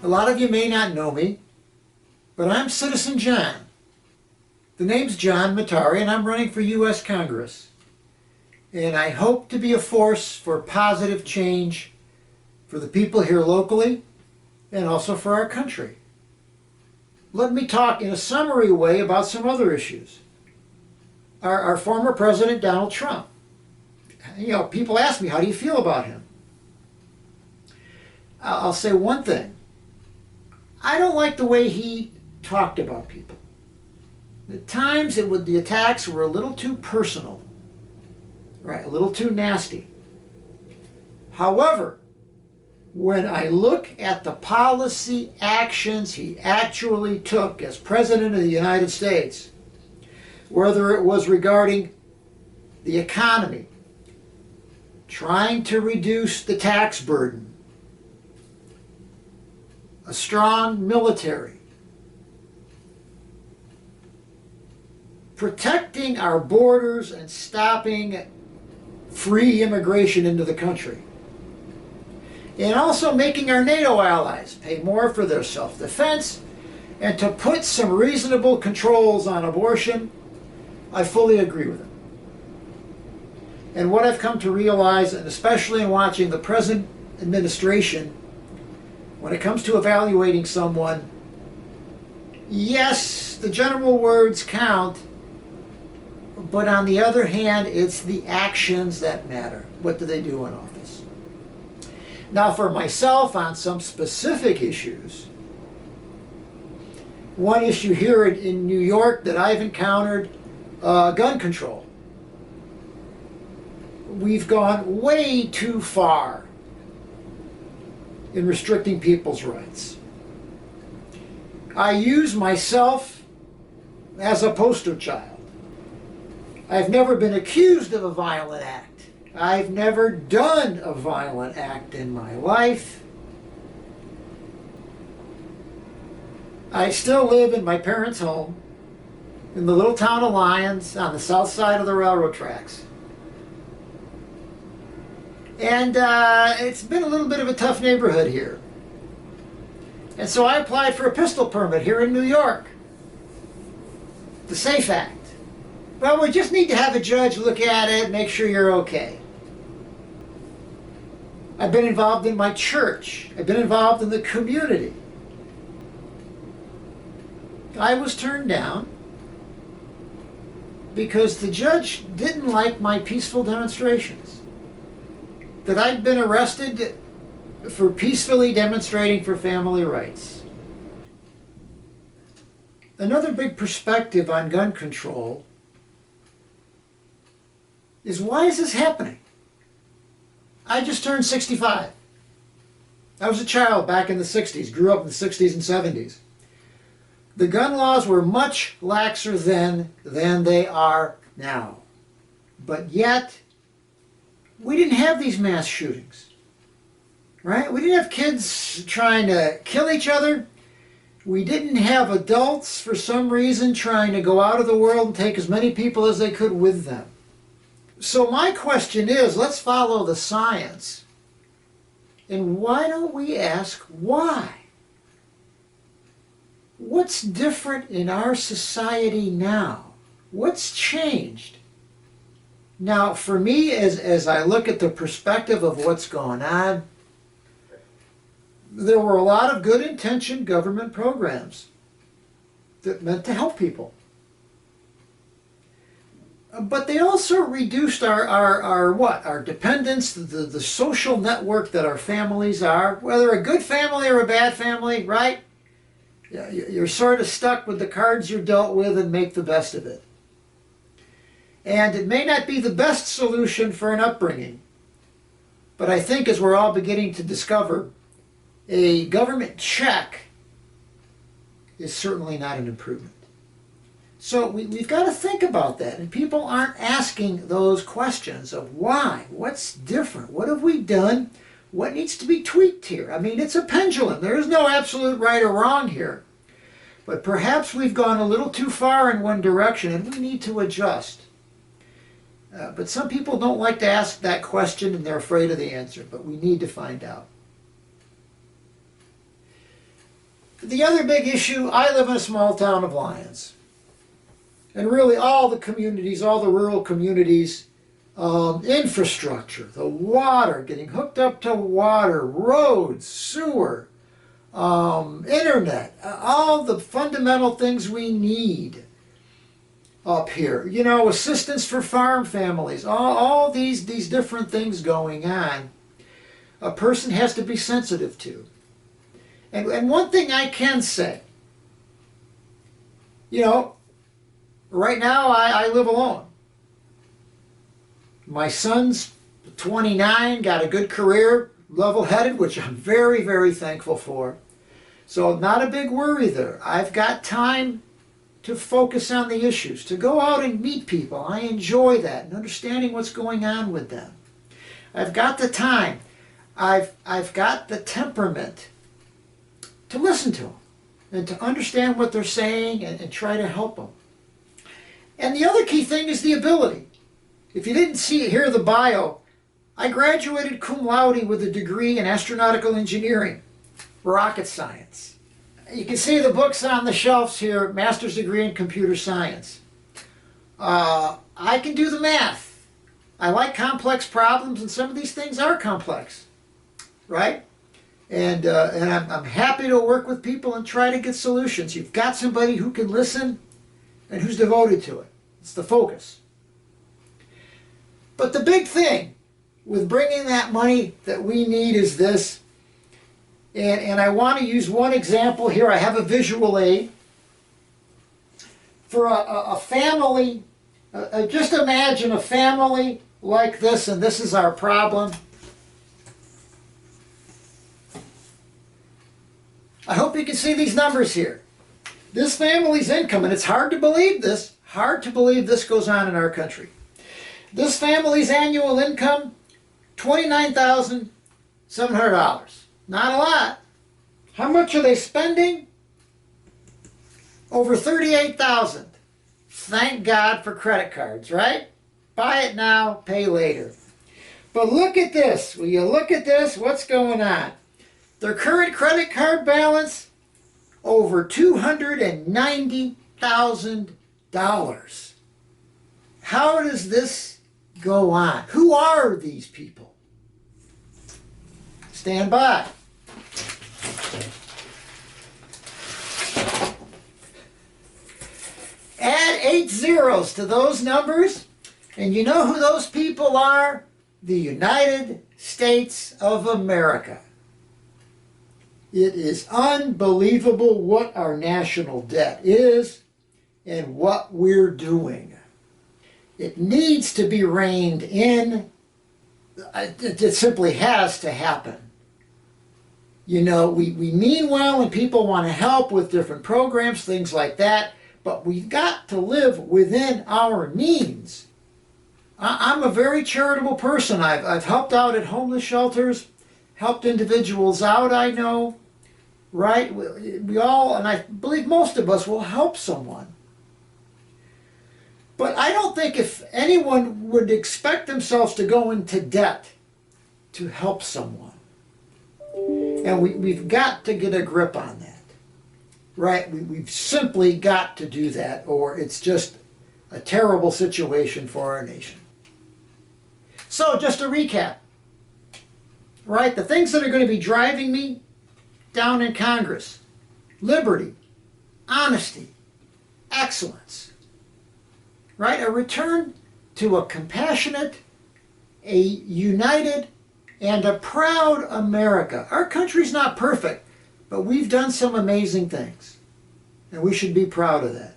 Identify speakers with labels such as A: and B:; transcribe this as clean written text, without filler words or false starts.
A: A lot of you may not know me, but I'm Citizen John. The name's John Murtari, and I'm running for U.S. Congress. And I hope to be a force for positive change for the people here locally and also for our country. Let me talk in a summary way about some other issues. Our former President Donald Trump. You know, people ask me, how do you feel about him? I'll say one thing. I don't like the way he talked about people. At times the attacks were a little too personal, right? A little too nasty. However, when I look at the policy actions he actually took as President of the United States, whether it was regarding the economy, trying to reduce the tax burden, a strong military, protecting our borders and stopping free immigration into the country, and also making our NATO allies pay more for their self-defense, and to put some reasonable controls on abortion, I fully agree with him. And what I've come to realize, and especially in watching the present administration, when it comes to evaluating someone, yes, the general words count, but on the other hand, it's the actions that matter. What do they do in office? Now, for myself, on some specific issues, one issue here in New York that I've encountered, gun control. We've gone way too far in restricting people's rights. I use myself as a poster child. I've never been accused of a violent act. I've never done a violent act in my life. I still live in my parents' home in the little town of Lyons on the south side of the railroad tracks. And it's been a little bit of a tough neighborhood here. And so I applied for a pistol permit here in New York. The SAFE Act. Well, we just need to have a judge look at it, make sure you're okay. I've been involved in my church. I've been involved in the community. I was turned down because the judge didn't like my peaceful demonstrations. That I'd been arrested for peacefully demonstrating for family rights. Another big perspective on gun control is, why is this happening? I just turned 65. I was a child back in the 60s, grew up in the 60s and 70s. The gun laws were much laxer then than they are now. But yet, we didn't have these mass shootings, right? We didn't have kids trying to kill each other. We didn't have adults, for some reason, trying to go out of the world and take as many people as they could with them. So my question is, let's follow the science. And why don't we ask why? What's different in our society now? What's changed? Now, for me, as I look at the perspective of what's going on, there were a lot of good-intentioned government programs that meant to help people. But they also reduced our dependence, the social network that our families are, whether a good family or a bad family, right? You're sort of stuck with the cards you're dealt with and make the best of it. And it may not be the best solution for an upbringing, but I think, as we're all beginning to discover, a government check is certainly not an improvement. So we've got to think about that, and people aren't asking those questions of why, what's different, what have we done, what needs to be tweaked here. I mean, it's a pendulum. There is no absolute right or wrong here. But perhaps we've gone a little too far in one direction, and we need to adjust. But some people don't like to ask that question, and they're afraid of the answer, but we need to find out. The other big issue, I live in a small town of Lyons. And really all the communities, all the rural communities, infrastructure, the water, getting hooked up to water, roads, sewer, internet, all the fundamental things we need up here. You know, assistance for farm families, all these different things going on. A person has to be sensitive to. And one thing I can say, you know, right now I live alone. My son's 29, got a good career, level-headed, which I'm very, very thankful for. So not a big worry there. I've got time to focus on the issues, to go out and meet people. I enjoy that and understanding what's going on with them. I've got the time. I've got the temperament to listen to them and to understand what they're saying and try to help them. And the other key thing is the ability. If you didn't hear the bio, I graduated cum laude with a degree in astronautical engineering, rocket science. You can see the books on the shelves here, master's degree in computer science. I can do the math. I like complex problems, and some of these things are complex, right? And I'm happy to work with people and try to get solutions. You've got somebody who can listen and who's devoted to it. It's the focus. But the big thing with bringing that money that we need is this, and I want to use one example here. I have a visual aid. For a family, just imagine a family like this, and this is our problem. I hope you can see these numbers here. This family's income, and it's hard to believe this goes on in our country. This family's annual income, $29,700. Not a lot. How much are they spending? Over $38,000. Thank God for credit cards, right? Buy it now, pay later. But look at this. Will you look at this? What's going on? Their current credit card balance, over $290,000. How does this go on? Who are these people? Stand by. Add 8 zeros to those numbers, and you know who those people are? The United States of America. It is unbelievable what our national debt is and what we're doing. It needs to be reined in. It simply has to happen. You know, we mean well and people want to help with different programs, things like that, but we've got to live within our means. I'm a very charitable person. I've helped out at homeless shelters, helped individuals out, I know, right? We all, and I believe most of us, will help someone. But I don't think if anyone would expect themselves to go into debt to help someone. And we've got to get a grip on that, right? We've simply got to do that, or it's just a terrible situation for our nation. So just to recap, right? The things that are going to be driving me down in Congress: liberty, honesty, excellence, right? A return to a compassionate, a united, and a proud America. Our country's not perfect, but we've done some amazing things, and we should be proud of that.